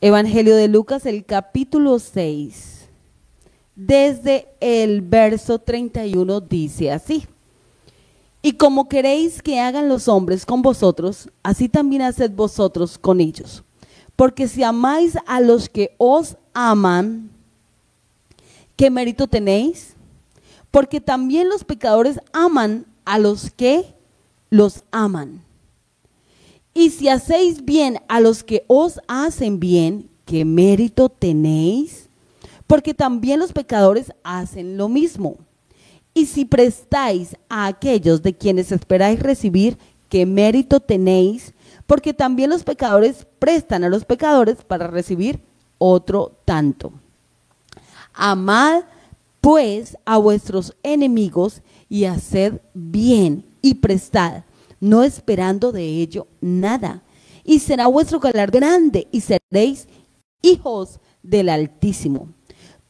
Evangelio de Lucas, el capítulo 6, desde el verso 31 dice así: y como queréis que hagan los hombres con vosotros, así también haced vosotros con ellos. Porque si amáis a los que os aman, ¿qué mérito tenéis? Porque también los pecadores aman a los que los aman. Y si hacéis bien a los que os hacen bien, ¿qué mérito tenéis? Porque también los pecadores hacen lo mismo. Y si prestáis a aquellos de quienes esperáis recibir, ¿qué mérito tenéis? Porque también los pecadores prestan a los pecadores para recibir otro tanto. Amad pues a vuestros enemigos y haced bien y prestad, no esperando de ello nada. Y será vuestro galardón grande y seréis hijos del Altísimo.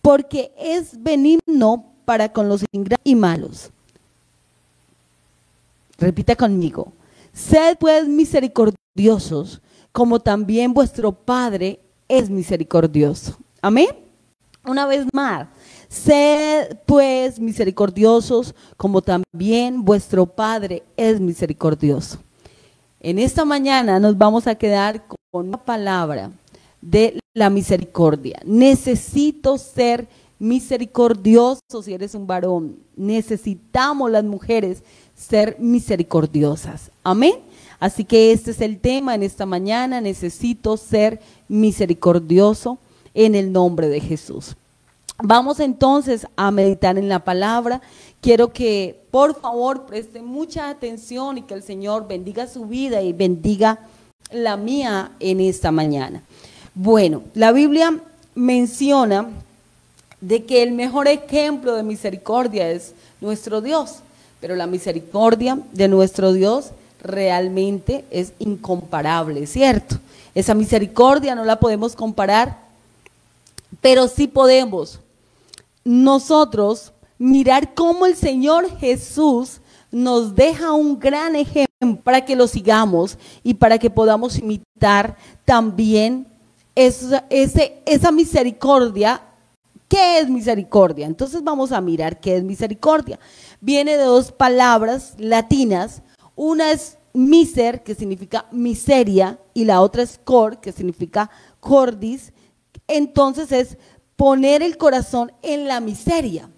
Porque es benigno para con los ingratos y malos. Repita conmigo: sed pues misericordiosos, como también vuestro Padre es misericordioso. Amén. Una vez más, sed pues misericordiosos, como también vuestro Padre es misericordioso. En esta mañana nos vamos a quedar con una palabra de la misericordia. Necesito ser misericordioso. Si eres un varón, necesitamos las mujeres ser misericordiosas. Amén. Así que este es el tema en esta mañana: necesito ser misericordioso en el nombre de Jesús. Vamos entonces a meditar en la palabra. Quiero que por favor presten mucha atención y que el Señor bendiga su vida y bendiga la mía en esta mañana. Bueno, la Biblia menciona de que el mejor ejemplo de misericordia es nuestro Dios, pero la misericordia de nuestro Dios realmente es incomparable, ¿cierto? Esa misericordia no la podemos comparar, pero sí podemos nosotros mirar cómo el Señor Jesús nos deja un gran ejemplo para que lo sigamos y para que podamos imitar también esa misericordia. ¿Qué es misericordia? Entonces vamos a mirar qué es misericordia. Viene de dos palabras latinas. Una es miser, que significa miseria, y la otra es cor, que significa cordis. Entonces es poner el corazón en la miseria.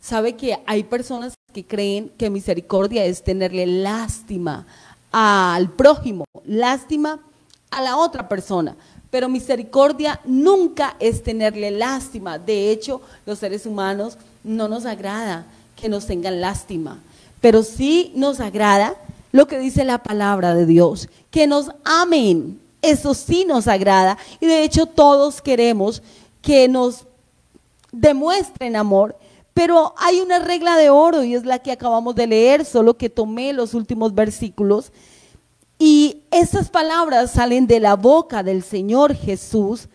Sabe que hay personas que creen que misericordia es tenerle lástima al prójimo, lástima a la otra persona. Pero misericordia nunca es tenerle lástima. De hecho, los seres humanos no nos agrada que nos tengan lástima, pero sí nos agrada lo que dice la palabra de Dios, que nos amen. Eso sí nos agrada, y de hecho todos queremos que nos demuestren amor, pero hay una regla de oro y es la que acabamos de leer, solo que tomé los últimos versículos. Y estas palabras salen de la boca del Señor Jesús,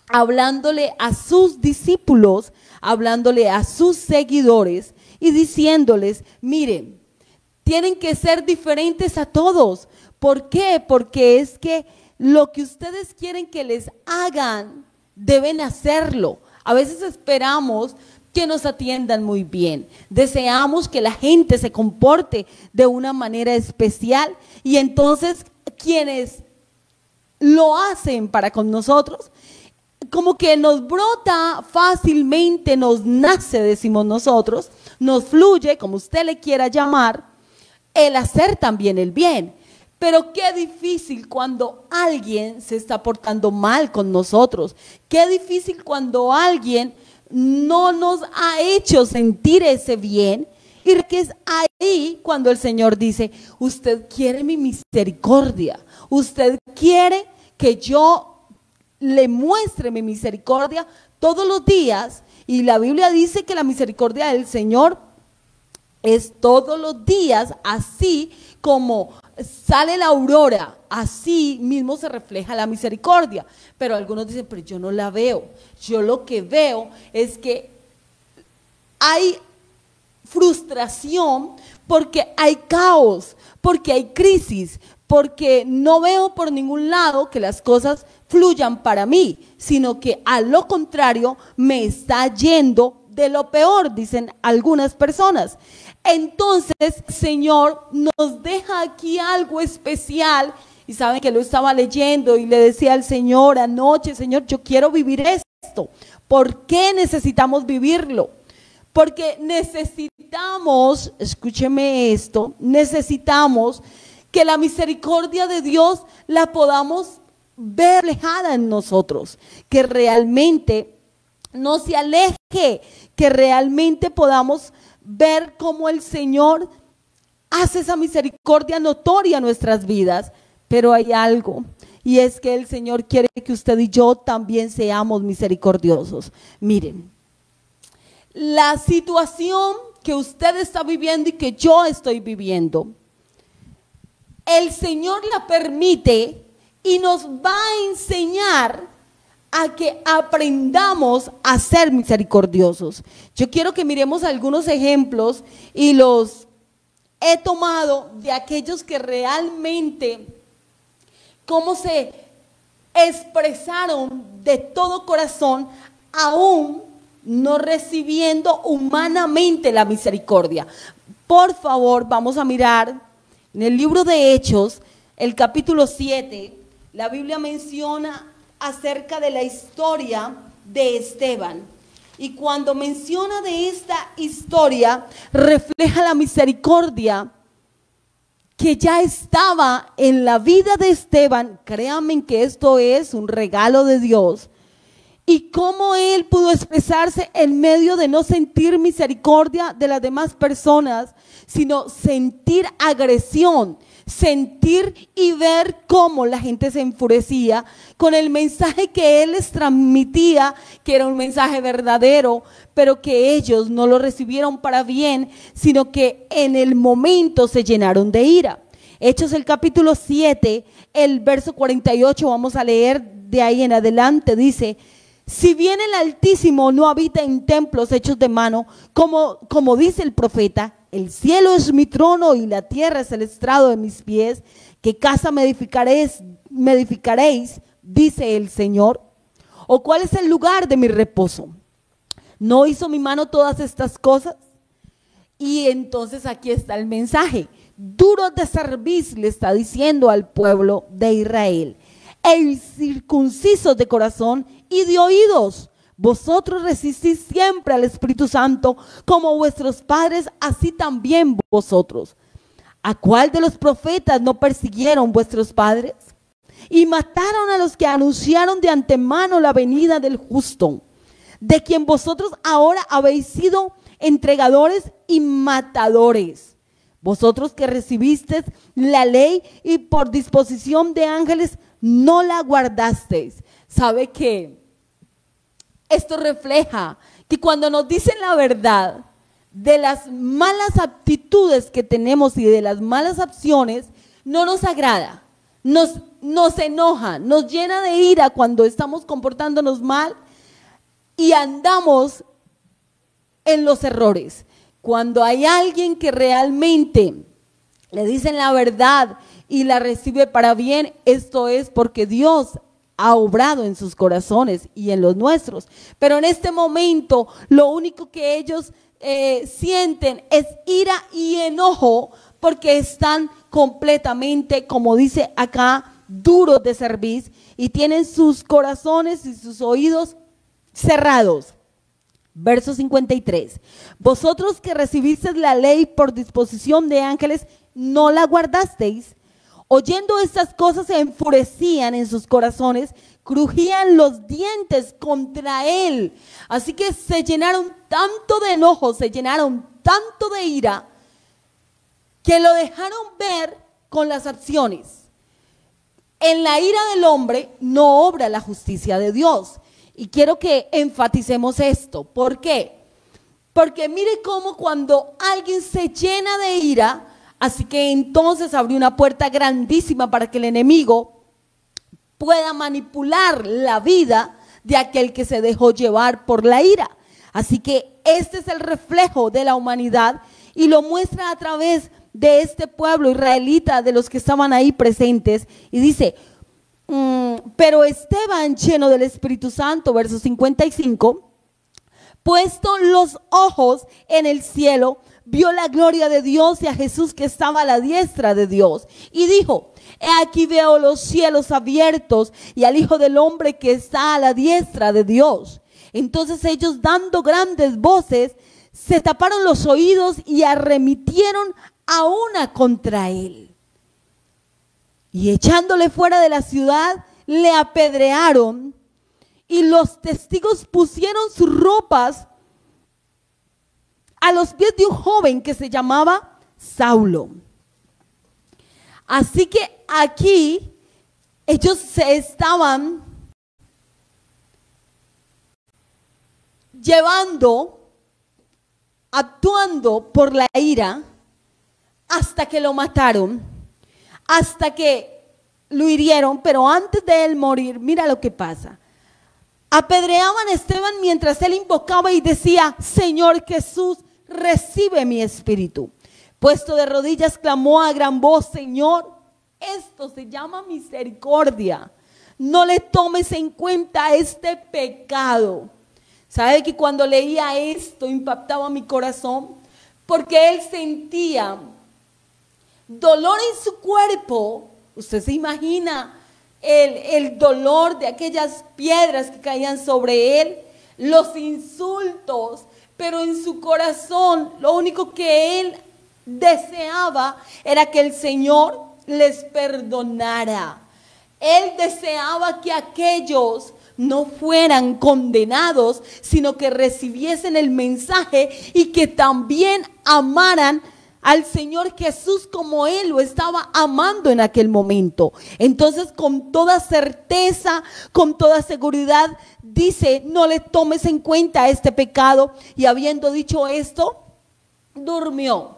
hablándole a sus discípulos, hablándole a sus seguidores y diciéndoles: miren, tienen que ser diferentes a todos. ¿Por qué? Porque es que lo que ustedes quieren que les hagan, deben hacerlo. A veces esperamos que nos atiendan muy bien, deseamos que la gente se comporte de una manera especial, y entonces quienes lo hacen para con nosotros, como que nos brota fácilmente, nos nace, decimos nosotros, nos fluye, como usted le quiera llamar, el hacer también el bien. Pero qué difícil cuando alguien se está portando mal con nosotros, qué difícil cuando alguien no nos ha hecho sentir ese bien, y que es ahí cuando el Señor dice: usted quiere mi misericordia, usted quiere que yo le muestre mi misericordia todos los días. Y la Biblia dice que la misericordia del Señor es todos los días, así como sale la aurora, así mismo se refleja la misericordia. Pero algunos dicen: pero yo no la veo. Yo lo que veo es que hay frustración porque hay caos, porque hay crisis, porque no veo por ningún lado que las cosas fluyan para mí, sino que a lo contrario me está yendo de lo peor, dicen algunas personas. Entonces, Señor nos deja aquí algo especial. Y saben que lo estaba leyendo y le decía al Señor anoche: Señor, yo quiero vivir esto. ¿Por qué necesitamos vivirlo? Porque necesitamos, escúcheme esto, necesitamos que la misericordia de Dios la podamos ver reflejada en nosotros, que realmente no se aleje, que realmente podamos ver cómo el Señor hace esa misericordia notoria en nuestras vidas. Pero hay algo, y es que el Señor quiere que usted y yo también seamos misericordiosos. Miren, la situación que usted está viviendo y que yo estoy viviendo, el Señor la permite y nos va a enseñar a que aprendamos a ser misericordiosos. Yo quiero que miremos algunos ejemplos y los he tomado de aquellos que realmente cómo se expresaron de todo corazón, aún no recibiendo humanamente la misericordia. Por favor, vamos a mirar en el libro de Hechos, el capítulo 7, la Biblia menciona acerca de la historia de Esteban. Y cuando menciona de esta historia, refleja la misericordia que ya estaba en la vida de Esteban. Créanme que esto es un regalo de Dios. Y cómo él pudo expresarse en medio de no sentir misericordia de las demás personas, sino sentir agresión, sentir y ver cómo la gente se enfurecía con el mensaje que él les transmitía, que era un mensaje verdadero, pero que ellos no lo recibieron para bien, sino que en el momento se llenaron de ira. Hechos el capítulo 7, el verso 48, vamos a leer de ahí en adelante, dice: si bien el Altísimo no habita en templos hechos de mano, como dice el profeta, el cielo es mi trono y la tierra es el estrado de mis pies, ¿qué casa me edificaréis, dice el Señor? ¿O cuál es el lugar de mi reposo? ¿No hizo mi mano todas estas cosas? Y entonces aquí está el mensaje. Duros de cerviz le está diciendo al pueblo de Israel, e incircuncisos de corazón y de oídos. Vosotros resistís siempre al Espíritu Santo, como vuestros padres, así también vosotros. ¿A cuál de los profetas no persiguieron vuestros padres? Y mataron a los que anunciaron de antemano la venida del justo, de quien vosotros ahora habéis sido entregadores y matadores. Vosotros que recibisteis la ley y por disposición de ángeles no la guardasteis. ¿Sabe qué? Esto refleja que cuando nos dicen la verdad de las malas actitudes que tenemos y de las malas acciones, no nos agrada, nos enoja, nos llena de ira cuando estamos comportándonos mal y andamos en los errores. Cuando hay alguien que realmente le dicen la verdad y la recibe para bien, esto es porque Dios ha obrado en sus corazones y en los nuestros. Pero en este momento lo único que ellos sienten es ira y enojo, porque están completamente, como dice acá, duros de cerviz y tienen sus corazones y sus oídos cerrados. Verso 53. Vosotros que recibisteis la ley por disposición de ángeles, no la guardasteis. Oyendo estas cosas se enfurecían en sus corazones, crujían los dientes contra él. Así que se llenaron tanto de enojo, se llenaron tanto de ira, que lo dejaron ver con las acciones. En la ira del hombre no obra la justicia de Dios. Y quiero que enfaticemos esto. ¿Por qué? Porque mire cómo cuando alguien se llena de ira, así que entonces abrió una puerta grandísima para que el enemigo pueda manipular la vida de aquel que se dejó llevar por la ira. Así que este es el reflejo de la humanidad y lo muestra a través de este pueblo israelita, de los que estaban ahí presentes. Y dice: Pero Esteban, lleno del Espíritu Santo, verso 55, puesto los ojos en el cielo, vio la gloria de Dios y a Jesús que estaba a la diestra de Dios. Y dijo: he aquí veo los cielos abiertos y al Hijo del Hombre que está a la diestra de Dios. Entonces ellos, dando grandes voces, se taparon los oídos y arremetieron a una contra él. Y echándole fuera de la ciudad, le apedrearon. Y los testigos pusieron sus ropas a los pies de un joven que se llamaba Saulo. Así que aquí ellos se estaban actuando por la ira hasta que lo mataron, hasta que lo hirieron. Pero antes de él morir, mira lo que pasa. Apedreaban a Esteban mientras él invocaba y decía: Señor Jesús, recibe mi espíritu. Puesto de rodillas, clamó a gran voz: Señor, esto se llama misericordia. No le tomes en cuenta este pecado. ¿Sabe que cuando leía esto impactaba mi corazón? Porque él sentía dolor en su cuerpo. Usted se imagina el dolor de aquellas piedras que caían sobre él, los insultos, pero en su corazón lo único que él deseaba era que el Señor les perdonara. Él deseaba que aquellos no fueran condenados, sino que recibiesen el mensaje y que también amaran al Señor Jesús como él lo estaba amando en aquel momento. Entonces, con toda certeza, con toda seguridad, dice: no le tomes en cuenta este pecado. Y habiendo dicho esto, durmió.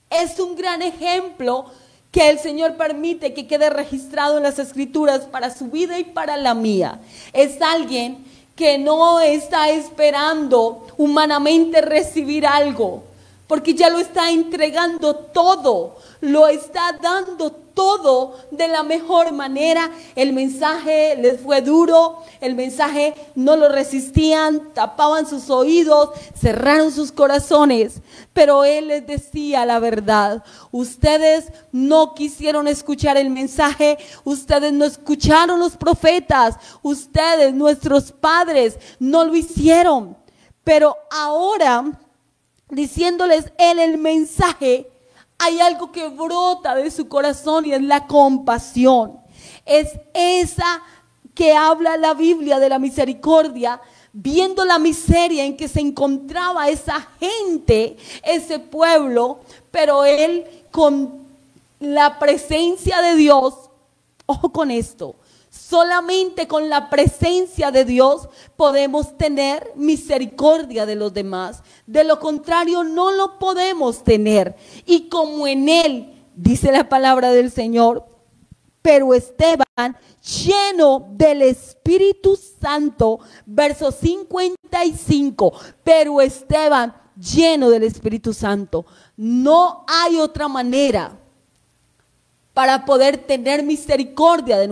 Es un gran ejemplo que el Señor permite que quede registrado en las Escrituras para su vida y para la mía. Es alguien que no está esperando humanamente recibir algo, porque ya lo está entregando todo, lo está dando todo de la mejor manera. El mensaje les fue duro, el mensaje no lo resistían, tapaban sus oídos, cerraron sus corazones, pero él les decía la verdad. Ustedes no quisieron escuchar el mensaje, ustedes no escucharon los profetas, ustedes, nuestros padres, no lo hicieron, pero ahora, diciéndoles él el mensaje, hay algo que brota de su corazón y es la compasión. Es esa que habla la Biblia de la misericordia, viendo la miseria en que se encontraba esa gente, ese pueblo, pero él con la presencia de Dios, ojo con esto, solamente con la presencia de Dios podemos tener misericordia de los demás. De lo contrario, no lo podemos tener. Y como en él, dice la palabra del Señor, pero Esteban, lleno del Espíritu Santo, verso 55, pero Esteban, lleno del Espíritu Santo. No hay otra manera para poder tener misericordia de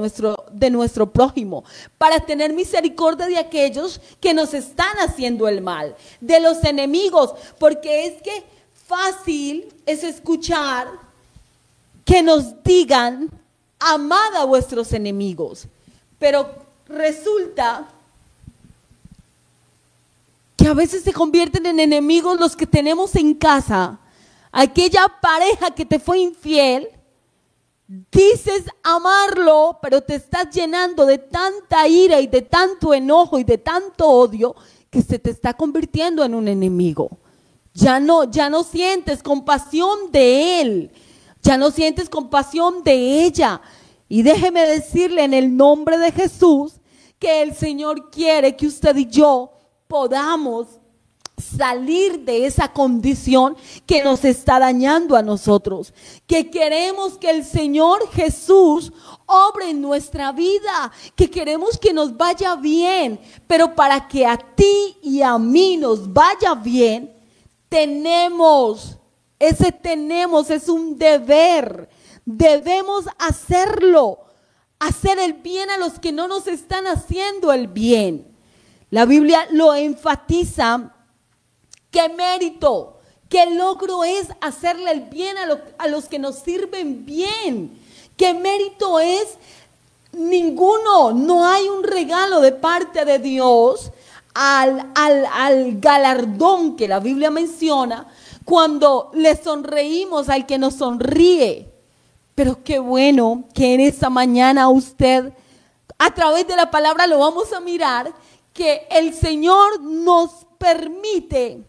nuestro prójimo, para tener misericordia de aquellos que nos están haciendo el mal, de los enemigos, porque es que fácil es escuchar que nos digan: amad a vuestros enemigos, pero resulta que a veces se convierten en enemigos los que tenemos en casa, aquella pareja que te fue infiel. Dices amarlo, pero te estás llenando de tanta ira y de tanto enojo y de tanto odio que se te está convirtiendo en un enemigo. Ya no sientes compasión de él, ya no sientes compasión de ella. Y déjeme decirle en el nombre de Jesús que el Señor quiere que usted y yo podamos salir de esa condición que nos está dañando a nosotros, que queremos que el Señor Jesús obre en nuestra vida, que queremos que nos vaya bien, pero para que a ti y a mí nos vaya bien, es un deber, debemos hacerlo. hacer el bien a los que no nos están haciendo el bien. La Biblia lo enfatiza. ¿Qué mérito, qué logro es hacerle el bien a los que nos sirven bien? ¿Qué mérito es? Ninguno. No hay un regalo de parte de Dios al galardón que la Biblia menciona cuando le sonreímos al que nos sonríe. Pero qué bueno que en esta mañana usted, a través de la palabra lo vamos a mirar, que el Señor nos permite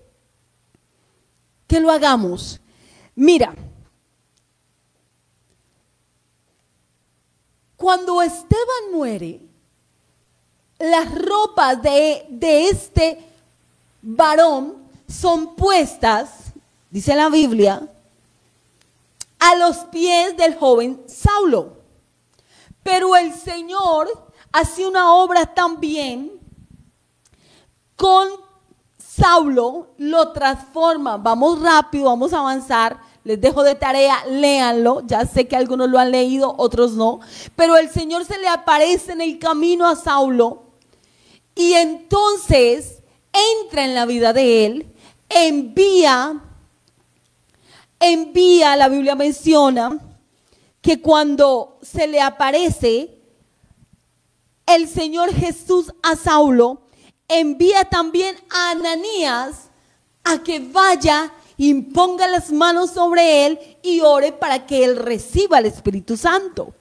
que lo hagamos. Mira, cuando Esteban muere, las ropas de este varón son puestas, dice la Biblia, a los pies del joven Saulo. Pero el Señor hace una obra también con Saulo, lo transforma. Vamos rápido, vamos a avanzar. Les dejo de tarea, léanlo. Ya sé que algunos lo han leído, otros no. Pero el Señor se le aparece en el camino a Saulo. Y entonces entra en la vida de él. Envía, la Biblia menciona que cuando se le aparece el Señor Jesús a Saulo, envía también a Ananías a que vaya, imponga las manos sobre él y ore para que él reciba el Espíritu Santo.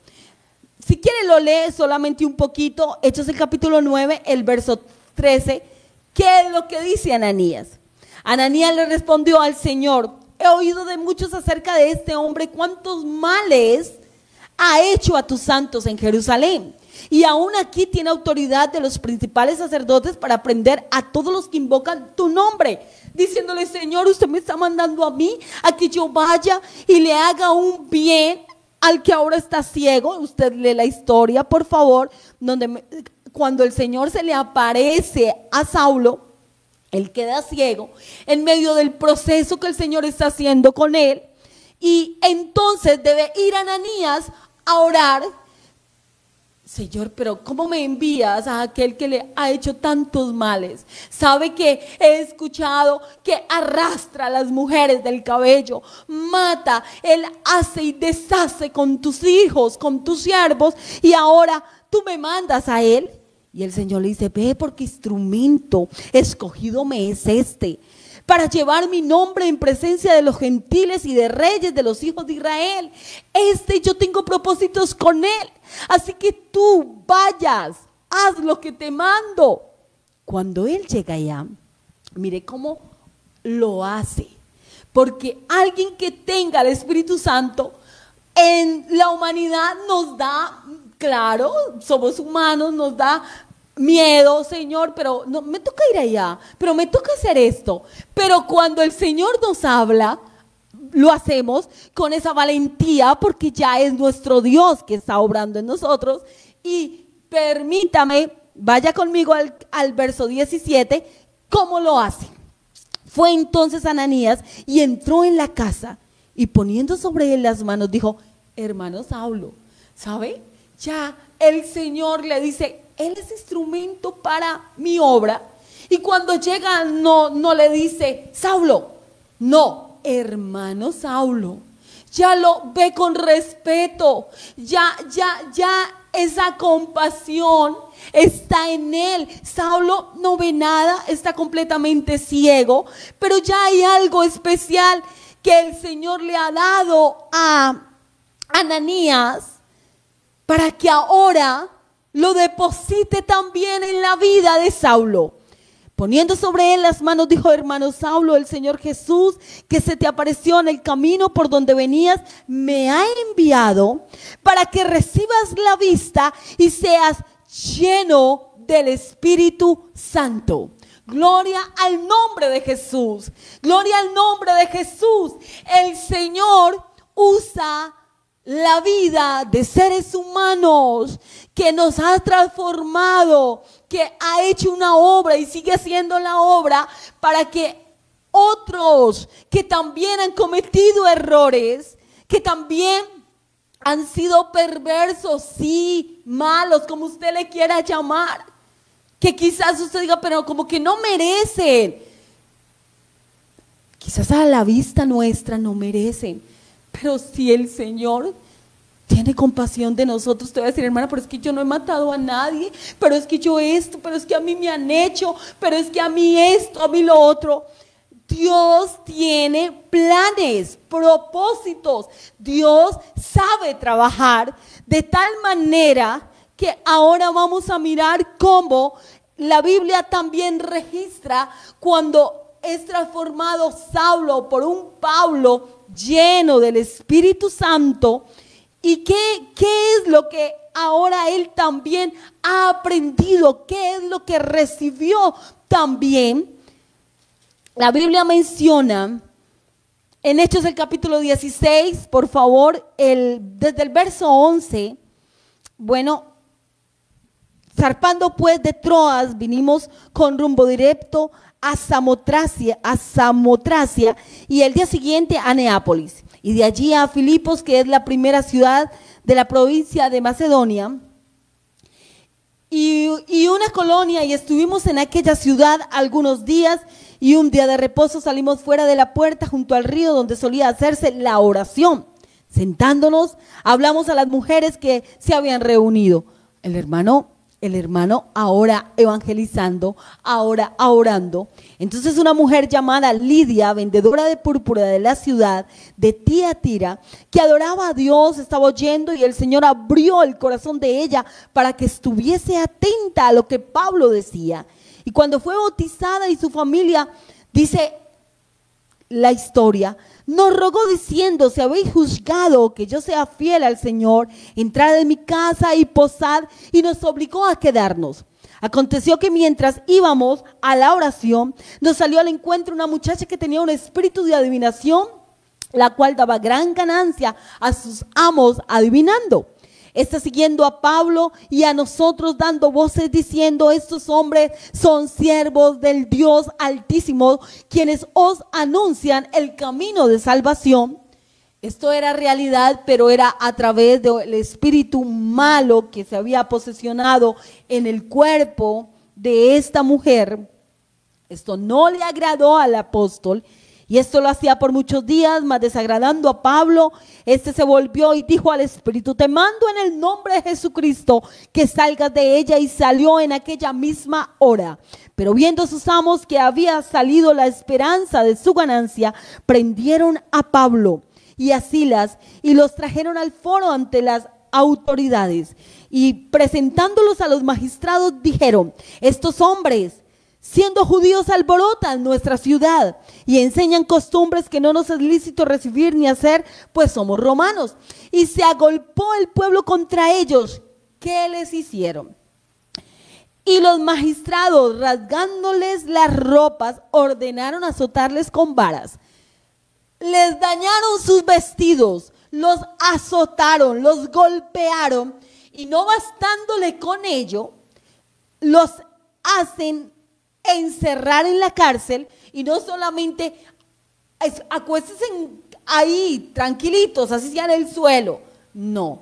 Si quiere lo lee solamente un poquito, Hechos el capítulo 9, el verso 13. ¿Qué es lo que dice Ananías? Ananías le respondió al Señor: he oído de muchos acerca de este hombre, cuántos males ha hecho a tus santos en Jerusalén. Y aún aquí tiene autoridad de los principales sacerdotes para prender a todos los que invocan tu nombre, diciéndole: Señor, usted me está mandando a mí a que yo vaya y le haga un bien al que ahora está ciego. Usted lee la historia, por favor, cuando el Señor se le aparece a Saulo, él queda ciego en medio del proceso que el Señor está haciendo con él. Y entonces debe ir Ananías a orar: Señor, pero ¿cómo me envías a aquel que le ha hecho tantos males? Sabe que he escuchado que arrastra a las mujeres del cabello, mata, él hace y deshace con tus hijos, con tus siervos, y ahora tú me mandas a él. Y el Señor le dice: ve, porque instrumento escogido me es este, para llevar mi nombre en presencia de los gentiles y de reyes de los hijos de Israel. Yo tengo propósitos con él. Así que tú vayas, haz lo que te mando. Cuando él llega allá, mire cómo lo hace. Porque alguien que tenga el Espíritu Santo en la humanidad nos da, claro, somos humanos, nos da miedo, Señor, pero no me toca ir allá, pero me toca hacer esto. Pero cuando el Señor nos habla, lo hacemos con esa valentía, porque ya es nuestro Dios que está obrando en nosotros. Y permítame, vaya conmigo al verso 17, ¿cómo lo hace? Fue entonces Ananías y entró en la casa, y poniendo sobre él las manos dijo: hermano Saulo, ¿sabe? Ya el Señor le dice: él es instrumento para mi obra. Y cuando llega no le dice: Saulo, no, hermano Saulo. Ya lo ve con respeto, ya esa compasión está en él. Saulo no ve nada, está completamente ciego, pero ya hay algo especial que el Señor le ha dado a Ananías para que ahora lo deposite también en la vida de Saulo. Poniendo sobre él las manos, dijo: hermano Saulo, el Señor Jesús, que se te apareció en el camino por donde venías, me ha enviado para que recibas la vista y seas lleno del Espíritu Santo. Gloria al nombre de Jesús. Gloria al nombre de Jesús. El Señor usa la vida de seres humanos que nos ha transformado, que ha hecho una obra y sigue haciendo la obra para que otros que también han cometido errores, que también han sido perversos, sí, malos, como usted le quiera llamar, que quizás usted diga, pero como que no merecen. Quizás a la vista nuestra no merecen, pero si el Señor tiene compasión de nosotros, te voy a decir, hermana, pero es que yo no he matado a nadie, pero es que yo esto, pero es que a mí me han hecho, pero es que a mí esto, a mí lo otro. Dios tiene planes, propósitos. Dios sabe trabajar de tal manera que ahora vamos a mirar cómo la Biblia también registra cuando es transformado Saulo por un Pablo lleno del Espíritu Santo. ¿Y qué es lo que ahora él también ha aprendido? ¿Qué es lo que recibió también? La Biblia menciona en Hechos el capítulo 16, por favor, desde el verso 11, bueno, zarpando pues de Troas, vinimos con rumbo directo a Samotracia y el día siguiente a Neápolis. Y de allí a Filipos, que es la primera ciudad de la provincia de Macedonia, y una colonia, y estuvimos en aquella ciudad algunos días, y un día de reposo salimos fuera de la puerta junto al río donde solía hacerse la oración. Sentándonos, hablamos a las mujeres que se habían reunido. El hermano ahora evangelizando, ahora orando. Entonces una mujer llamada Lidia, vendedora de púrpura de la ciudad de Tiatira, que adoraba a Dios, estaba oyendo, y el Señor abrió el corazón de ella para que estuviese atenta a lo que Pablo decía. Y cuando fue bautizada y su familia, dice la historia, nos rogó diciendo, si habéis juzgado que yo sea fiel al Señor, entrad en mi casa y posad, y nos obligó a quedarnos. Aconteció que mientras íbamos a la oración, nos salió al encuentro una muchacha que tenía un espíritu de adivinación, la cual daba gran ganancia a sus amos adivinando. Está siguiendo a Pablo y a nosotros dando voces diciendo, estos hombres son siervos del Dios Altísimo, quienes os anuncian el camino de salvación. Esto era realidad, pero era a través del espíritu malo que se había posesionado en el cuerpo de esta mujer. Esto no le agradó al apóstol. Y esto lo hacía por muchos días, mas desagradando a Pablo, este se volvió y dijo al espíritu, te mando en el nombre de Jesucristo que salgas de ella, y salió en aquella misma hora. Pero viendo sus amos que había salido la esperanza de su ganancia, prendieron a Pablo y a Silas y los trajeron al foro ante las autoridades. Y presentándolos a los magistrados dijeron, estos hombres, siendo judíos, alborotan nuestra ciudad y enseñan costumbres que no nos es lícito recibir ni hacer, pues somos romanos. Y se agolpó el pueblo contra ellos. ¿Qué les hicieron? Y los magistrados, rasgándoles las ropas, ordenaron azotarles con varas. Les dañaron sus vestidos, los azotaron, los golpearon, y no bastándole con ello, los hacen encerrar en la cárcel. Y no solamente acuéstense ahí tranquilitos, así sea en el suelo, no,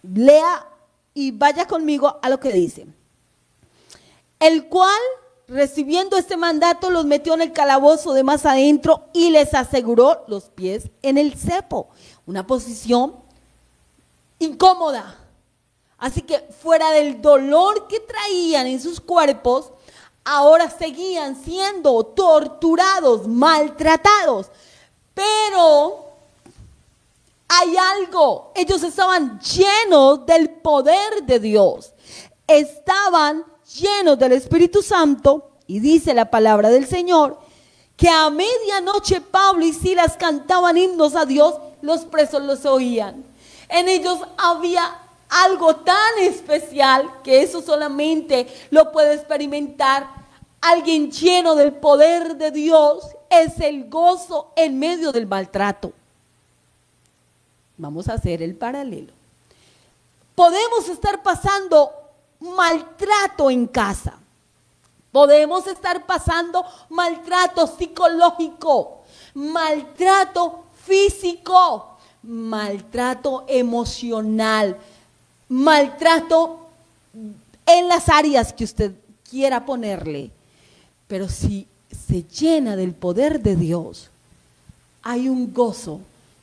lea y vaya conmigo a lo que dice. El cual, recibiendo este mandato, los metió en el calabozo de más adentro y les aseguró los pies en el cepo, una posición incómoda. Así que fuera del dolor que traían en sus cuerpos, ahora seguían siendo torturados, maltratados. Pero hay algo, ellos estaban llenos del poder de Dios, estaban llenos del Espíritu Santo, y dice la palabra del Señor que a medianoche Pablo y Silas cantaban himnos a Dios, los presos los oían. En ellos había algo tan especial que eso solamente lo puede experimentar alguien lleno del poder de Dios, es el gozo en medio del maltrato. Vamos a hacer el paralelo. Podemos estar pasando maltrato en casa, podemos estar pasando maltrato psicológico, maltrato físico, maltrato emocional, maltrato en las áreas que usted quiera ponerle, pero si se llena del poder de Dios, hay un gozo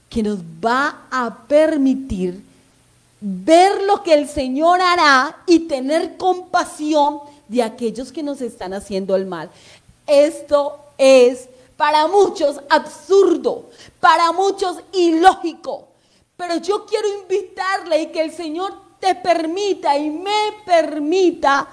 que nos va a permitir ver lo que el Señor hará y tener compasión de aquellos que nos están haciendo el mal. Esto es para muchos absurdo, para muchos ilógico, pero yo quiero invitarle y que el Señor te permita y me permita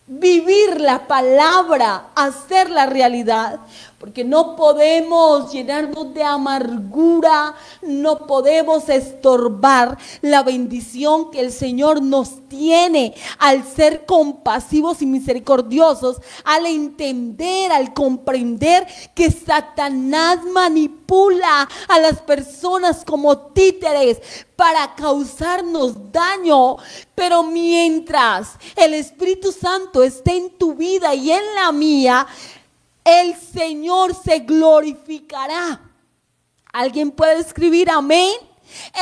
vivir la palabra, hacer la realidad, porque no podemos llenarnos de amargura, no podemos estorbar la bendición que el Señor nos tiene al ser compasivos y misericordiosos, al entender, al comprender que Satanás manipula a las personas como títeres para causarnos daño, pero mientras el Espíritu Santo esté en tu vida y en la mía, el Señor se glorificará. ¿Alguien puede escribir amén?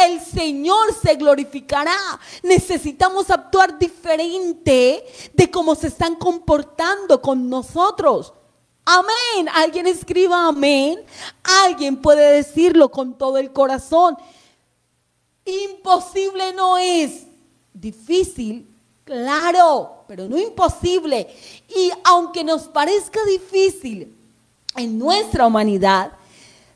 El Señor se glorificará. Necesitamos actuar diferente de cómo se están comportando con nosotros. Amén. ¿Alguien escriba amén? Alguien puede decirlo con todo el corazón. Imposible no es. Difícil, claro, pero no imposible. Y aunque nos parezca difícil en nuestra humanidad,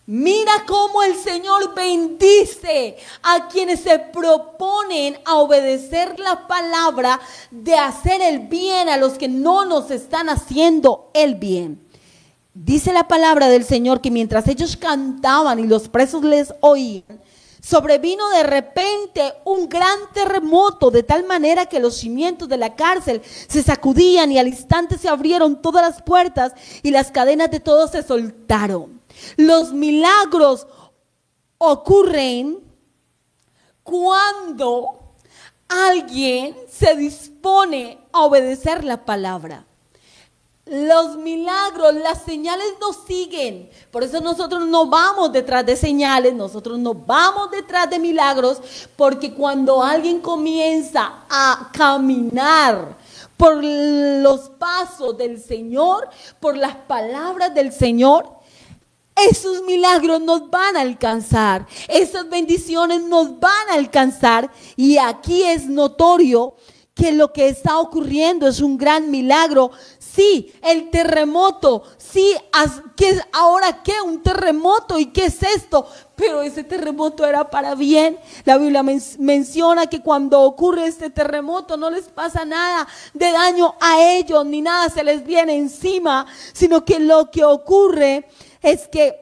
mira cómo el Señor bendice a quienes se proponen a obedecer la palabra de hacer el bien a los que no nos están haciendo el bien. Dice la palabra del Señor que mientras ellos cantaban y los presos les oían, sobrevino de repente un gran terremoto, de tal manera que los cimientos de la cárcel se sacudían y al instante se abrieron todas las puertas y las cadenas de todos se soltaron. Los milagros ocurren cuando alguien se dispone a obedecer la palabra. Los milagros, las señales nos siguen. Por eso nosotros no vamos detrás de señales, nosotros no vamos detrás de milagros, porque cuando alguien comienza a caminar por los pasos del Señor, por las palabras del Señor, esos milagros nos van a alcanzar, esas bendiciones nos van a alcanzar. Y aquí es notorio que lo que está ocurriendo es un gran milagro. Sí, el terremoto, sí, ¿ahora qué? Un terremoto, ¿y qué es esto? Pero ese terremoto era para bien. La Biblia menciona que cuando ocurre este terremoto no les pasa nada de daño a ellos, ni nada se les viene encima, sino que lo que ocurre es que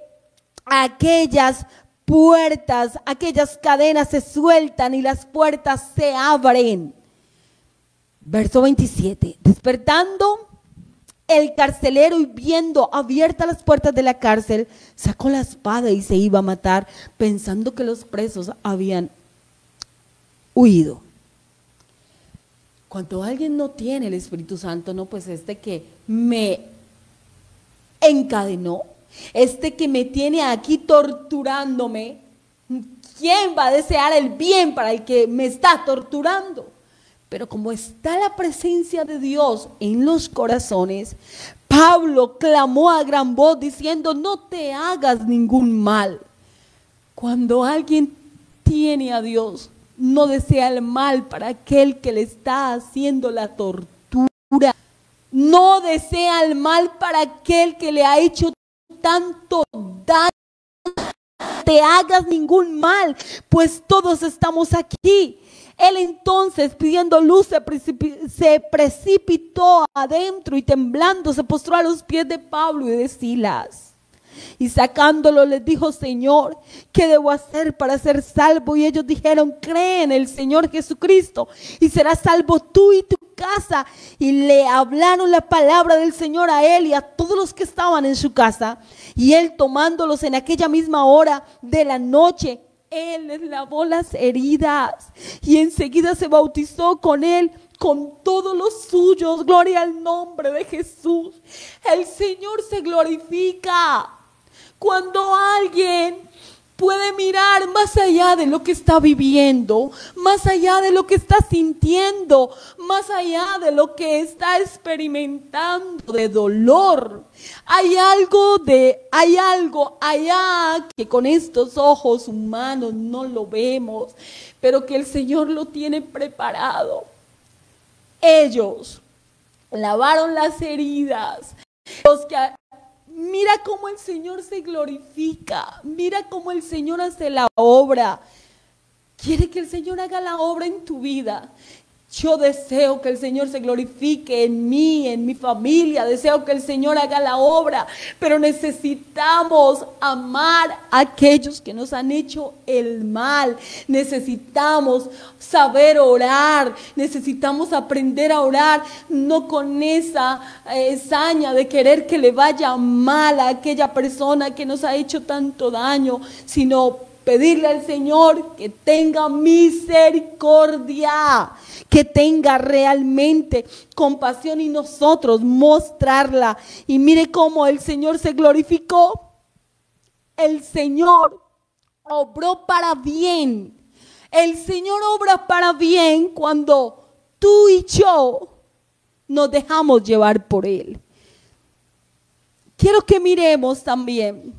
aquellas puertas, aquellas cadenas se sueltan y las puertas se abren. Verso 27, despertando el carcelero y viendo abiertas las puertas de la cárcel, sacó la espada y se iba a matar, pensando que los presos habían huido. Cuando alguien no tiene el Espíritu Santo, no, pues este que me encadenó, este que me tiene aquí torturándome, ¿quién va a desear el bien para el que me está torturando? Pero como está la presencia de Dios en los corazones, Pablo clamó a gran voz diciendo: no te hagas ningún mal. Cuando alguien tiene a Dios, no desea el mal para aquel que le está haciendo la tortura. No desea el mal para aquel que le ha hecho tanto daño. No te hagas ningún mal, pues todos estamos aquí. Él entonces, pidiendo luz, se precipitó adentro y temblando se postró a los pies de Pablo y de Silas. Y sacándolo les dijo: Señor, ¿qué debo hacer para ser salvo? Y ellos dijeron: cree en el Señor Jesucristo y serás salvo tú y tu casa. Y le hablaron la palabra del Señor a él y a todos los que estaban en su casa. Y él, tomándolos en aquella misma hora de la noche, él les lavó las heridas y enseguida se bautizó con él, con todos los suyos. Gloria al nombre de Jesús. El Señor se glorifica cuando alguien puede mirar más allá de lo que está viviendo, más allá de lo que está sintiendo, más allá de lo que está experimentando de dolor. Hay algo allá que con estos ojos humanos no lo vemos, pero que el Señor lo tiene preparado. Ellos lavaron las heridas. Mira cómo el Señor se glorifica, mira cómo el Señor hace la obra. Quiere que el Señor haga la obra en tu vida. Yo deseo que el Señor se glorifique en mí, en mi familia. Deseo que el Señor haga la obra. Pero necesitamos amar a aquellos que nos han hecho el mal. Necesitamos saber orar. Necesitamos aprender a orar. No con esa saña de querer que le vaya mal a aquella persona que nos ha hecho tanto daño, sino pedirle al Señor que tenga misericordia, que tenga realmente compasión y nosotros mostrarla. Y mire cómo el Señor se glorificó. El Señor obró para bien. El Señor obra para bien cuando tú y yo nos dejamos llevar por Él. Quiero que miremos también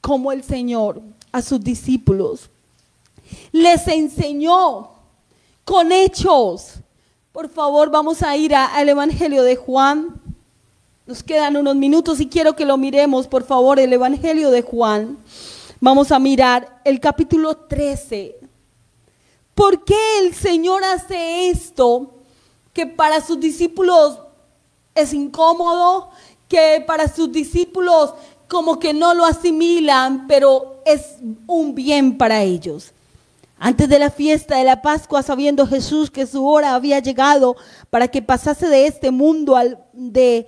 cómo el Señor a sus discípulos les enseñó con hechos. Por favor, vamos a ir al Evangelio de Juan. Nos quedan unos minutos y quiero que lo miremos, por favor, el Evangelio de Juan. Vamos a mirar el capítulo 13. ¿Por qué el Señor hace esto? Que para sus discípulos es incómodo, que para sus discípulos como que no lo asimilan, pero es un bien para ellos. Antes de la fiesta de la Pascua, sabiendo Jesús que su hora había llegado para que pasase de este mundo de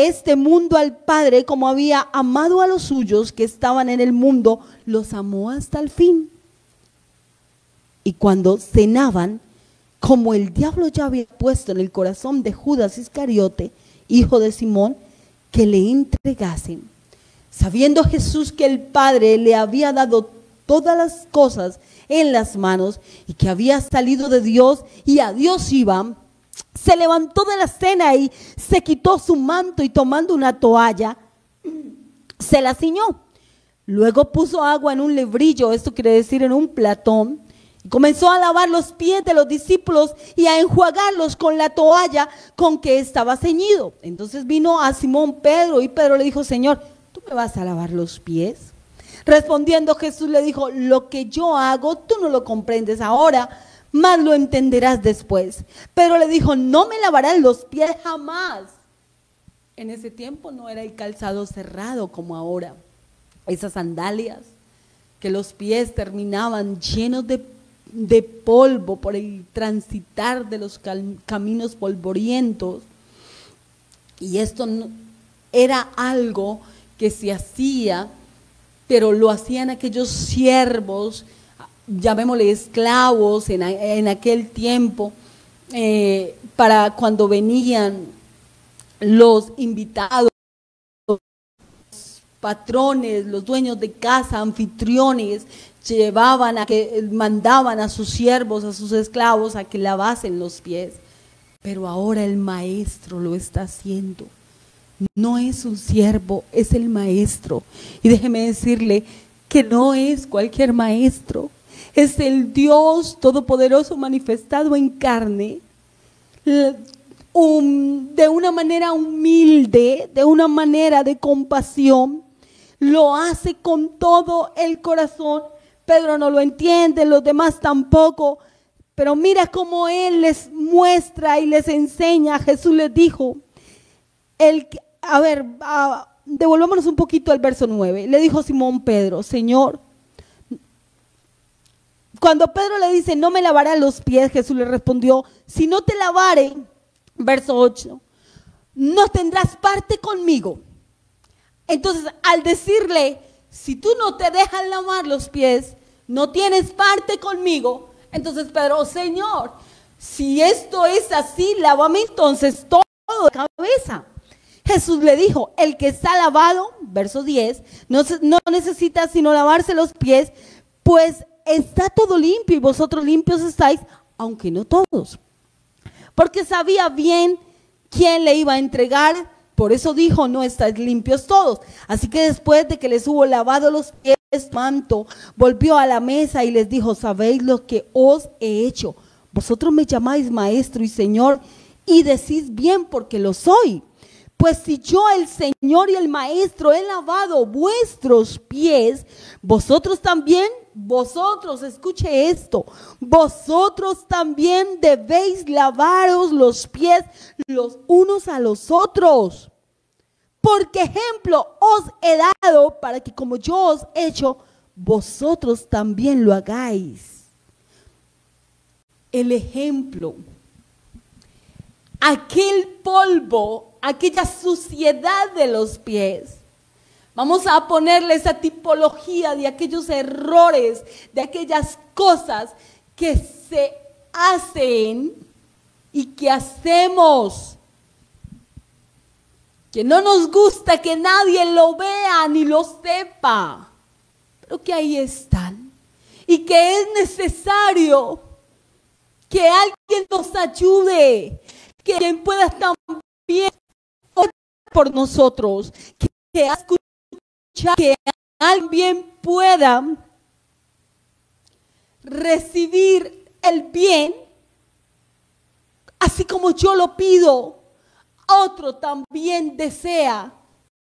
este mundo al Padre, como había amado a los suyos que estaban en el mundo, los amó hasta el fin. Y cuando cenaban, como el diablo ya había puesto en el corazón de Judas Iscariote, hijo de Simón, que le entregasen, sabiendo Jesús que el Padre le había dado todas las cosas en las manos y que había salido de Dios y a Dios iba, se levantó de la cena y se quitó su manto y tomando una toalla, se la ciñó. Luego puso agua en un lebrillo, esto quiere decir en un platón, y comenzó a lavar los pies de los discípulos y a enjuagarlos con la toalla con que estaba ceñido. Entonces vino a Simón Pedro y Pedro le dijo: Señor, ¿tú me vas a lavar los pies? Respondiendo Jesús le dijo: lo que yo hago tú no lo comprendes ahora, mas lo entenderás después. Pedro le dijo: no me lavarás los pies jamás. En ese tiempo no era el calzado cerrado como ahora. Esas sandalias que los pies terminaban llenos de polvo por el transitar de los caminos polvorientos. Y esto no, era algo que se hacía, pero lo hacían aquellos siervos, llamémosle esclavos en aquel tiempo, para cuando venían los invitados, los patrones, los dueños de casa, anfitriones, mandaban a sus siervos, a sus esclavos a que lavasen los pies. Pero ahora el maestro lo está haciendo. No es un siervo, es el maestro. Y déjeme decirle que no es cualquier maestro, es el Dios Todopoderoso manifestado en carne, de una manera humilde, de una manera de compasión. Lo hace con todo el corazón. Pedro no lo entiende, los demás tampoco, pero mira cómo él les muestra y les enseña. Jesús les dijo, devolvámonos un poquito al verso 9. Le dijo Simón Pedro: Señor, cuando Pedro le dice: no me lavarás los pies, Jesús le respondió: si no te lavare, verso 8, no tendrás parte conmigo. Entonces, al decirle: si tú no te dejas lavar los pies, no tienes parte conmigo. Entonces Pedro: Señor, si esto es así, lávame entonces todo de cabeza. Jesús le dijo, el que está lavado, verso 10, no necesita sino lavarse los pies, pues está todo limpio y vosotros limpios estáis, aunque no todos. Porque sabía bien quién le iba a entregar, por eso dijo, no estáis limpios todos. Así que después de que les hubo lavado los pies, manto, volvió a la mesa y les dijo, ¿sabéis lo que os he hecho? Vosotros me llamáis maestro y señor y decís bien porque lo soy. Pues si yo, el Señor y el Maestro, he lavado vuestros pies, vosotros también, escuche esto, vosotros también debéis lavaros los pies los unos a los otros. Porque ejemplo os he dado para que como yo os he hecho, vosotros también lo hagáis. El ejemplo, aquel polvo, aquella suciedad de los pies. Vamos a ponerle esa tipología de aquellos errores, de aquellas cosas que se hacen y que hacemos, que no nos gusta que nadie lo vea ni lo sepa, pero que ahí están y que es necesario que alguien nos ayude, que alguien pueda también orar por nosotros, que escuchar, que alguien pueda recibir el bien, así como yo lo pido, otro también desea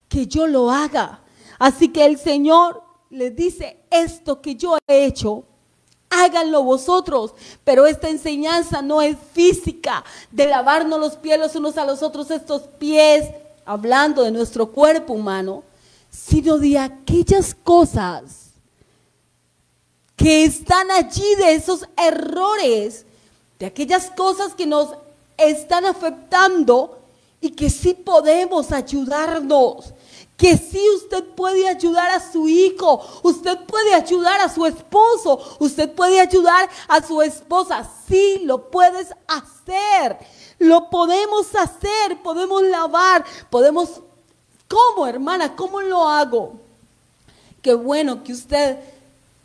que yo lo haga. Así que el Señor les dice, esto que yo he hecho, háganlo vosotros, pero esta enseñanza no es física, de lavarnos los pies los unos a los otros, estos pies, hablando de nuestro cuerpo humano, sino de aquellas cosas que están allí, de esos errores, de aquellas cosas que nos están afectando y que sí podemos ayudarnos. Que sí usted puede ayudar a su hijo, usted puede ayudar a su esposo, usted puede ayudar a su esposa. Sí, lo puedes hacer, lo podemos hacer, podemos lavar, podemos... ¿Cómo, hermana? ¿Cómo lo hago? Qué bueno que usted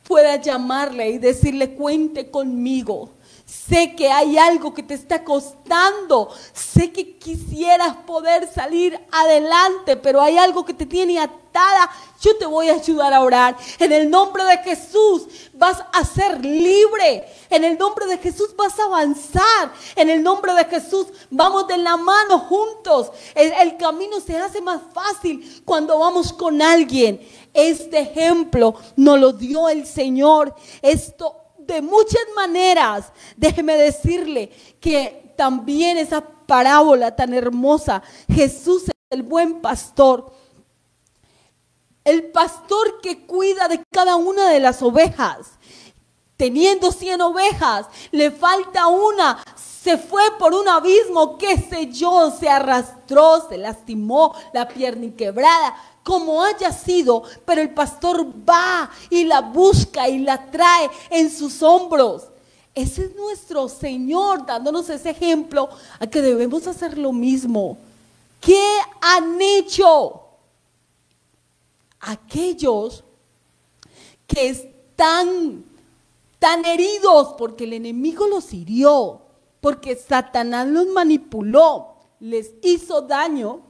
pueda llamarle y decirle, cuente conmigo. Sé que hay algo que te está costando, sé que quisieras poder salir adelante, pero hay algo que te tiene atada. Yo te voy a ayudar a orar. En el nombre de Jesús vas a ser libre. En el nombre de Jesús vas a avanzar. En el nombre de Jesús vamos de la mano juntos. El camino se hace más fácil cuando vamos con alguien. Este ejemplo nos lo dio el Señor. Esto de muchas maneras. Déjeme decirle que también esa parábola tan hermosa, Jesús es el buen pastor, el pastor que cuida de cada una de las ovejas. Teniendo 100 ovejas, le falta una, se fue por un abismo, qué sé yo, se arrastró, se lastimó, la pierna quebrada, como haya sido, pero el pastor va y la busca y la trae en sus hombros. Ese es nuestro Señor dándonos ese ejemplo a que debemos hacer lo mismo. ¿Qué han hecho aquellos que están tan heridos porque el enemigo los hirió, porque Satanás los manipuló, les hizo daño?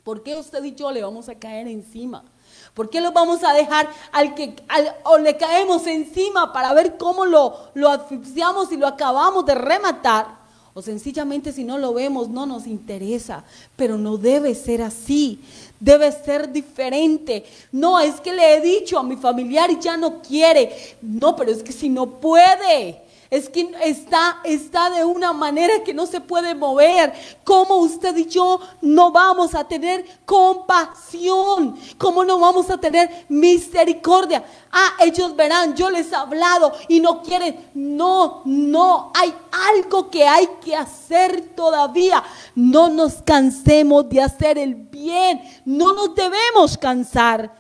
¿Por qué usted y yo le vamos a caer encima? ¿Por qué lo vamos a dejar o le caemos encima para ver cómo lo asfixiamos y lo acabamos de rematar? O sencillamente si no lo vemos no nos interesa, pero no debe ser así, debe ser diferente. No, es que le he dicho a mi familiar y ya no quiere. No, pero es que si no puede. Es que está de una manera que no se puede mover. ¿Cómo usted y yo no vamos a tener compasión? ¿Cómo no vamos a tener misericordia? Ah, ellos verán, yo les he hablado y no quieren. No, hay algo que hay que hacer todavía. No nos cansemos de hacer el bien. No nos debemos cansar.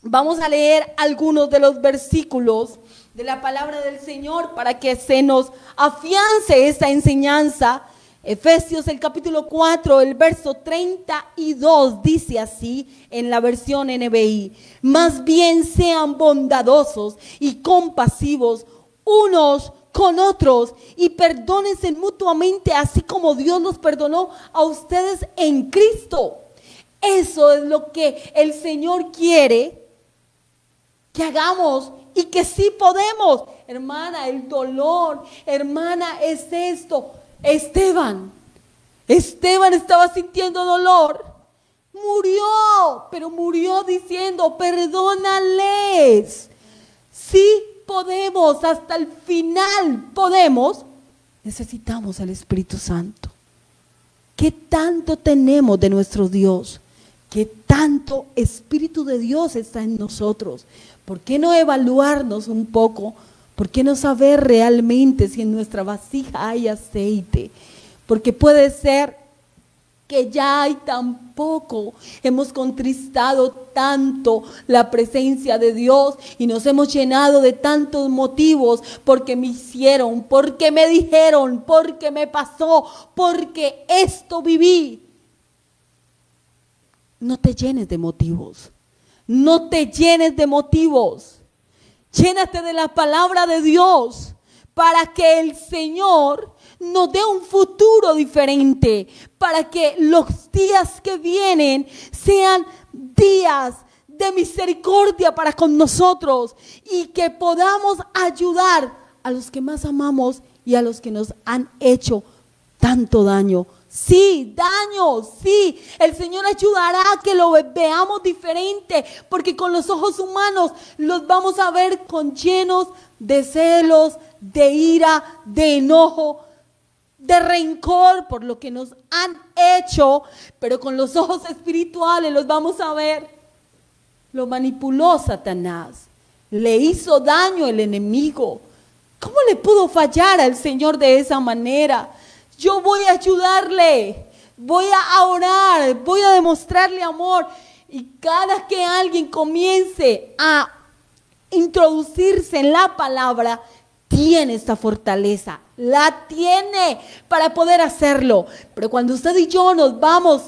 Vamos a leer algunos de los versículos de la palabra del Señor para que se nos afiance esta enseñanza. Efesios el capítulo 4, el verso 32 dice así en la versión NBI: más bien sean bondadosos y compasivos unos con otros y perdónense mutuamente, así como Dios los perdonó a ustedes en Cristo. Eso es lo que el Señor quiere que hagamos y que sí podemos. Hermana, el dolor, hermana, es esto. Esteban estaba sintiendo dolor. Murió, pero murió diciendo: perdónales. Sí podemos, hasta el final podemos. Necesitamos al Espíritu Santo. ¿Qué tanto tenemos de nuestro Dios? ¿Qué tanto Espíritu de Dios está en nosotros? ¿Por qué no evaluarnos un poco? ¿Por qué no saber realmente si en nuestra vasija hay aceite? Porque puede ser que ya hay tan poco, hemos contristado tanto la presencia de Dios y nos hemos llenado de tantos motivos: porque me hicieron, porque me dijeron, porque me pasó, porque esto viví. No te llenes de motivos, no te llenes de motivos. Llénate de la palabra de Dios para que el Señor nos dé un futuro diferente, para que los días que vienen sean días de misericordia para con nosotros y que podamos ayudar a los que más amamos y a los que nos han hecho tanto daño. Sí, daño, sí. El Señor ayudará a que lo veamos diferente, porque con los ojos humanos los vamos a ver llenos de celos, de ira, de enojo, de rencor por lo que nos han hecho, pero con los ojos espirituales los vamos a ver. Lo manipuló Satanás, le hizo daño el enemigo. ¿Cómo le pudo fallar al Señor de esa manera? Yo voy a ayudarle, voy a orar, voy a demostrarle amor. Y cada que alguien comience a introducirse en la palabra, tiene esta fortaleza, la tiene para poder hacerlo. Pero cuando usted y yo nos vamos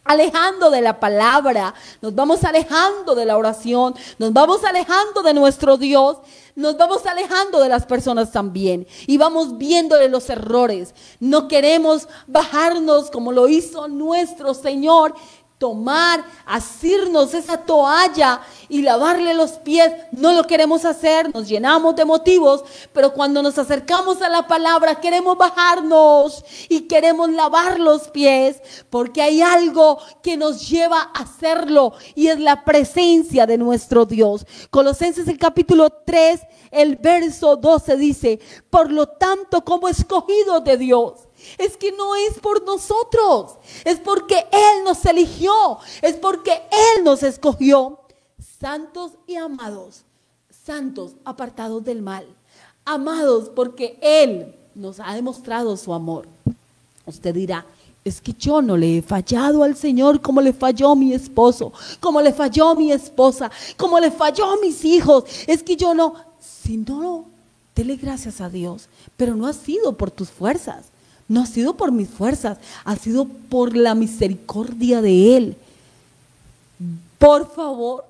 alejando de la palabra, nos vamos alejando de la oración, nos vamos alejando de nuestro Dios, nos vamos alejando de las personas también y vamos viéndole los errores. No queremos bajarnos como lo hizo nuestro Señor, tomar, asirnos esa toalla y lavarle los pies. No lo queremos hacer, nos llenamos de motivos, pero cuando nos acercamos a la palabra queremos bajarnos y queremos lavar los pies, porque hay algo que nos lleva a hacerlo y es la presencia de nuestro Dios. Colosenses el capítulo 3, el verso 12 dice: por lo tanto, como escogidos de Dios, es que no es por nosotros, es porque Él nos eligió, es porque Él nos escogió, santos y amados, santos apartados del mal, amados porque Él nos ha demostrado su amor. Usted dirá: es que yo no le he fallado al Señor como le falló mi esposo, como le falló mi esposa, como le falló a mis hijos. Es que yo no. Si no, dele gracias a Dios, pero no ha sido por tus fuerzas. No ha sido por mis fuerzas, ha sido por la misericordia de Él. Por favor,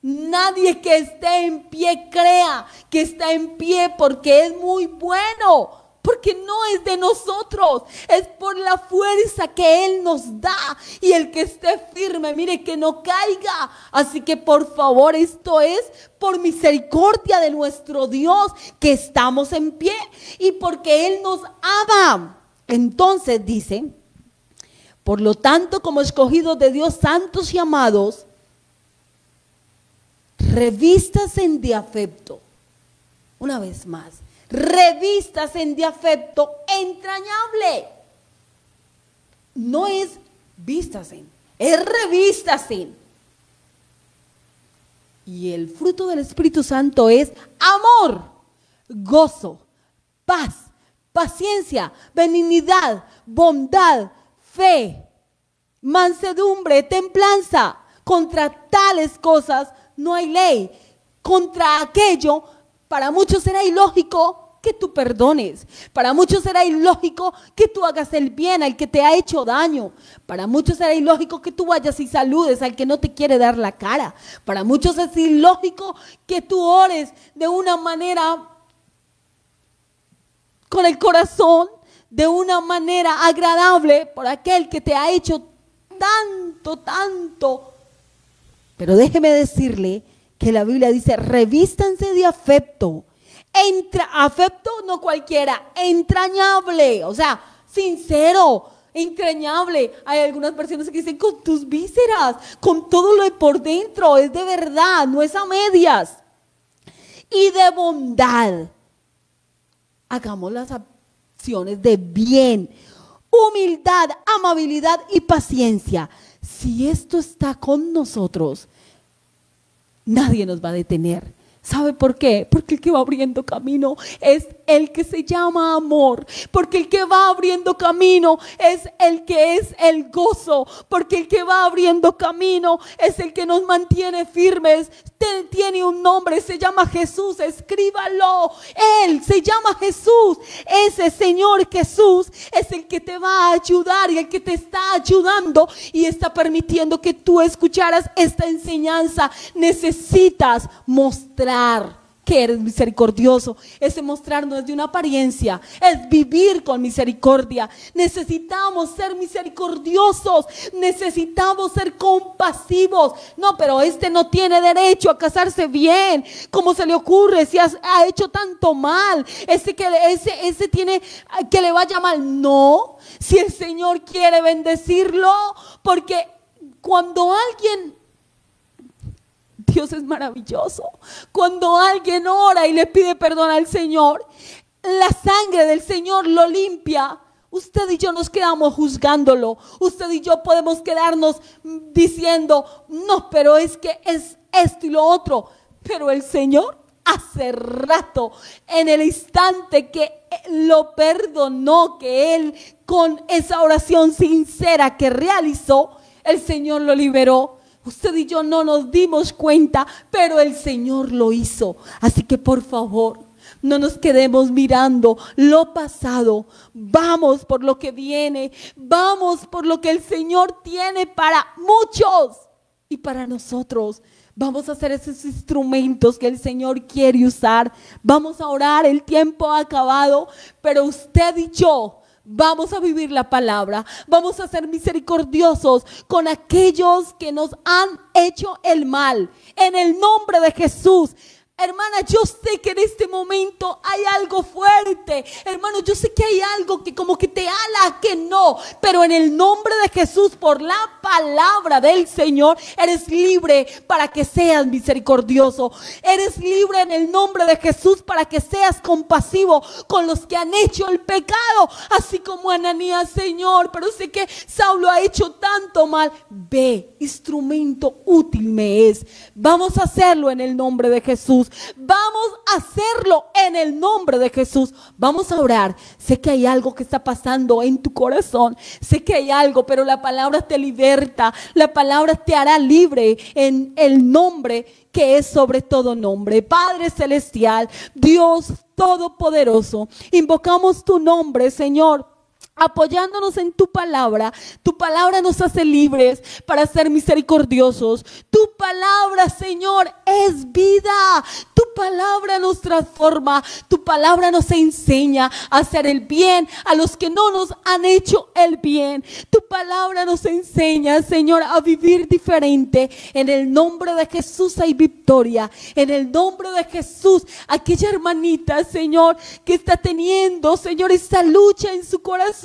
nadie que esté en pie crea que está en pie porque es muy bueno, porque no es de nosotros, es por la fuerza que Él nos da. Y el que esté firme, mire que no caiga. Así que por favor, esto es por misericordia de nuestro Dios que estamos en pie y porque Él nos ama. Entonces dice: por lo tanto, como escogidos de Dios, santos y amados, revístanse de afecto. Una vez más, revístanse de afecto entrañable. No es vístanse, es revístanse. Y el fruto del Espíritu Santo es amor, gozo, paz, paciencia, benignidad, bondad, fe, mansedumbre, templanza. Contra tales cosas no hay ley. Contra aquello, para muchos será ilógico, que tú perdones. Para muchos será ilógico que tú hagas el bien al que te ha hecho daño. Para muchos será ilógico que tú vayas y saludes al que no te quiere dar la cara. Para muchos es ilógico que tú ores de una manera con el corazón, de una manera agradable por aquel que te ha hecho tanto. Pero déjeme decirle que la Biblia dice, revístanse de afecto. Afecto no cualquiera, entrañable, o sea, sincero, entrañable. Hay algunas personas que dicen con tus vísceras, con todo lo de por dentro, es de verdad, no es a medias. Y de bondad. Hagamos las acciones de bien, humildad, amabilidad y paciencia. Si esto está con nosotros, nadie nos va a detener. ¿Sabe por qué? Porque el que va abriendo camino es el que se llama amor. Porque el que va abriendo camino es el que es el gozo. Porque el que va abriendo camino es el que nos mantiene firmes. Tiene un nombre, se llama Jesús, escríbalo. Él se llama Jesús. Ese Señor Jesús es el que te va a ayudar y el que te está ayudando y está permitiendo que tú escucharas esta enseñanza. Necesitas mostrar que eres misericordioso. Ese mostrar no es de una apariencia, es vivir con misericordia. Necesitamos ser misericordiosos, necesitamos ser compasivos. No, pero este no tiene derecho a casarse bien. ¿Cómo se le ocurre si ha hecho tanto mal? Ese tiene que le vaya mal. No, si el Señor quiere bendecirlo, porque cuando alguien... Dios es maravilloso. Cuando alguien ora y le pide perdón al Señor, la sangre del Señor lo limpia. Usted y yo nos quedamos juzgándolo. Usted y yo podemos quedarnos diciendo, no, pero es que es esto y lo otro. Pero el Señor hace rato, en el instante que lo perdonó, que Él con esa oración sincera que realizó, el Señor lo liberó. Usted y yo no nos dimos cuenta, pero el Señor lo hizo. Así que por favor, no nos quedemos mirando lo pasado. Vamos por lo que viene. Vamos por lo que el Señor tiene para muchos y para nosotros. Vamos a hacer esos instrumentos que el Señor quiere usar. Vamos a orar, el tiempo ha acabado, pero usted y yo vamos a vivir la palabra, vamos a ser misericordiosos con aquellos que nos han hecho el mal, en el nombre de Jesús. Hermana, yo sé que en este momento hay algo fuerte. Hermano, yo sé que hay algo que como que te ala, que no. Pero en el nombre de Jesús, por la palabra del Señor, eres libre para que seas misericordioso. Eres libre en el nombre de Jesús para que seas compasivo con los que han hecho el pecado. Así como Ananías, Señor, pero sé que Saulo ha hecho tanto mal. Ve, instrumento útil me es. Vamos a hacerlo en el nombre de Jesús. Vamos a hacerlo en el nombre de Jesús. Vamos a orar. Sé que hay algo que está pasando en tu corazón. Sé que hay algo, pero la palabra te liberta. La palabra te hará libre en el nombre que es sobre todo nombre. Padre celestial, Dios todopoderoso, invocamos tu nombre, Señor, apoyándonos en tu palabra. Tu palabra nos hace libres para ser misericordiosos. Tu palabra, Señor, es vida. Tu palabra nos transforma. Tu palabra nos enseña a hacer el bien a los que no nos han hecho el bien. Tu palabra nos enseña, Señor, a vivir diferente. En el nombre de Jesús hay victoria. En el nombre de Jesús, aquella hermanita, Señor, que está teniendo, Señor, esa lucha en su corazón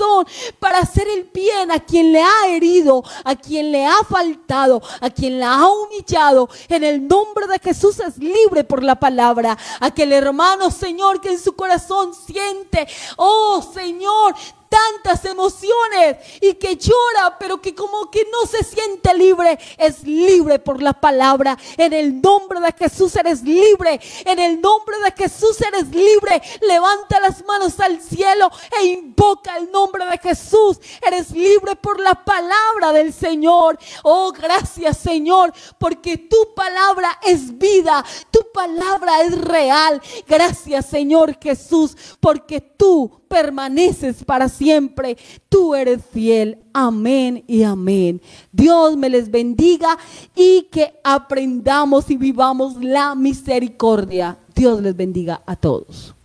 para hacer el bien a quien le ha herido, a quien le ha faltado, a quien la ha humillado. En el nombre de Jesús es libre por la palabra. Aquel hermano, Señor, que en su corazón siente, oh Señor, tantas emociones y que llora, pero que como que no se siente libre, es libre por la palabra. En el nombre de Jesús eres libre. En el nombre de Jesús eres libre. Levanta las manos al cielo e invoca el nombre de Jesús. Eres libre por la palabra del Señor. Oh, gracias, Señor, porque tu palabra es vida, tu palabra es real. Gracias, Señor Jesús, porque tú permaneces para siempre. Tú eres fiel. Amén y amén. Dios me les bendiga y que aprendamos y vivamos la misericordia. Dios les bendiga a todos.